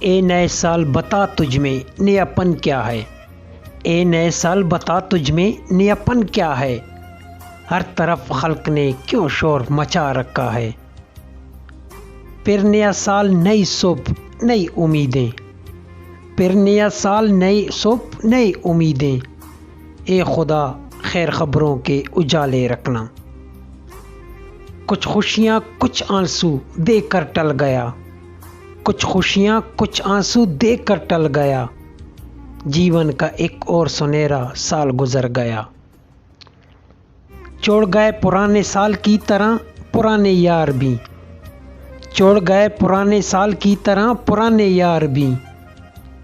اے نئے سال بتا تجھ میں نیاپن کیا ہے، اے نئے سال بتا تجھ میں نیاپن کیا ہے، ہر طرف خلق نے کیوں شور مچا رکھا ہے۔ پھر نیا سال نئی صبح نئی امیدیں، پھر نیا سال نئی صبح نئی امیدیں، اے خدا خیر خبروں کے اجالے رکھنا۔ کچھ خوشیاں کچھ آنسو دے کر ٹل گیا، کچھ خوشیاں کچھ آنسو دے کر ٹل گیا، جیون کا ایک اور سنہرا سال گزر گیا۔ چھوڑ گئے پرانے سال کی طرح پرانے یار بھی، چھوڑ گئے پرانے سال کی طرح پرانے یار بھی،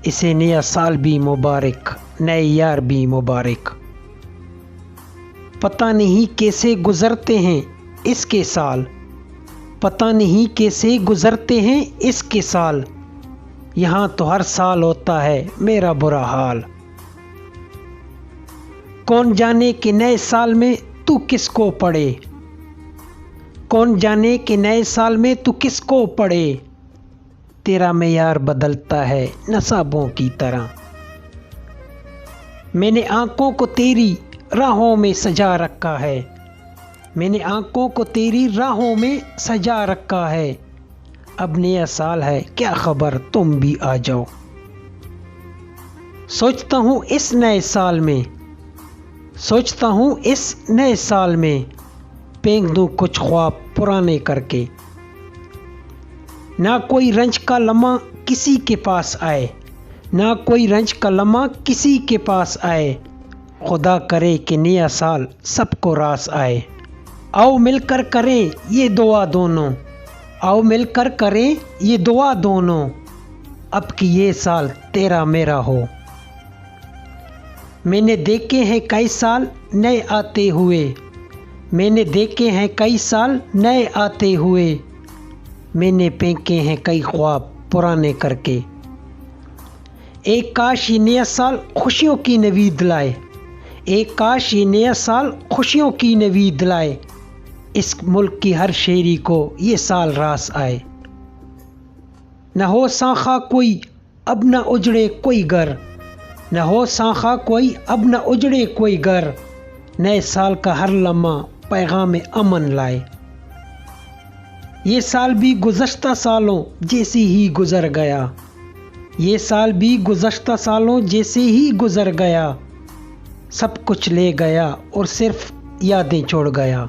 اسے نیا سال بھی مبارک نئے یار بھی مبارک۔ پتہ نہیں کیسے گزرتے ہیں اس کے سال، پتہ نہیں کیسے گزرتے ہیں اس کے سال، یہاں تو ہر سال ہوتا ہے میرا برا حال۔ کون جانے کہ نئے سال میں تو کس کو پڑھے، کون جانے کہ نئے سال میں تو کس کو پڑھے، تیرا معیار بدلتا ہے نصابوں کی طرح۔ میں نے آنکھوں کو تیری راہوں میں سجا رکھا ہے، میں نے آنکھوں کو تیری راہوں میں سجا رکھا ہے، اب نیا سال ہے کیا خبر تم بھی آ جاؤ۔ سوچتا ہوں اس نئے سال میں، سوچتا ہوں اس نئے سال میں، پھینک دوں کچھ خواب پرانے کر کے۔ نہ کوئی رنج کا لمحہ کسی کے پاس آئے، نہ کوئی رنج کا لمحہ کسی کے پاس آئے، خدا کرے کہ نیا سال سب کو راس آئے۔ آؤ مل کر کریں یہ دعا دونوں، آؤ مل کر کریں یہ دعا دونوں، اب کہ یہ سال تیرا میرا ہو۔ میں نے دیکھے ہیں کئی سال نئے آتے ہوئے، میں نے دیکھے ہیں کئی سال نئے آتے ہوئے، میں نے پھینکے ہیں کئی خواب پرانے کر کے۔ ایک کاش یہ نیا سال خوشیوں کی نوید لائے، ایک کاش یہ نیا سال خوشیوں کی نوید لائے، اس ملک کی ہر شہری کو یہ سال راس آئے۔ نہ ہو سانخا کوئی اب نہ اجڑے کوئی گھر، نہ ہو سانخا کوئی اب نہ اجڑے کوئی گھر، نئے سال کا ہر لمحہ پیغام امن لائے۔ یہ سال بھی گزشتہ سالوں جیسے ہی گزر گیا، یہ سال بھی گزشتہ سالوں جیسے ہی گزر گیا، سب کچھ لے گیا اور صرف یادیں چھوڑ گیا۔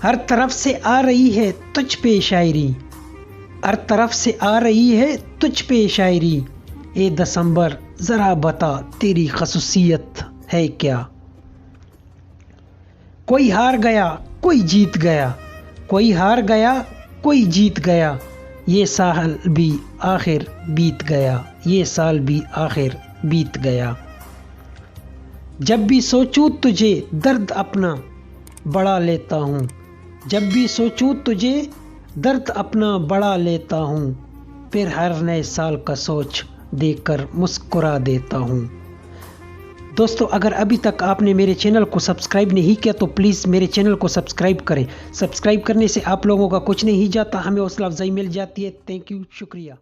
ہر طرف سے آ رہی ہے تجھ پہ شاعری، ہر طرف سے آ رہی ہے تجھ پہ شاعری، اے دسمبر ذرا بتا تیری خصوصیت ہے کیا۔ کوئی ہار گیا کوئی جیت گیا، کوئی ہار گیا کوئی جیت گیا، یہ سال بھی آخر بیت گیا، یہ سال بھی آخر بیت گیا۔ جب بھی سوچوں تجھے درد اپنا بڑھا لیتا ہوں، جب بھی سوچوں تجھے درد اپنا بڑھا لیتا ہوں، پھر ہر نئے سال کا سوچ دیکھ کر مسکرا دیتا ہوں۔ دوستو اگر ابھی تک آپ نے میرے چینل کو سبسکرائب نہیں کیا تو پلیز میرے چینل کو سبسکرائب کریں، سبسکرائب کرنے سے آپ لوگوں کا کچھ نہیں جاتا، ہمیں حوصلہ افزائی مل جاتی ہے۔ تھینک یو، شکریہ۔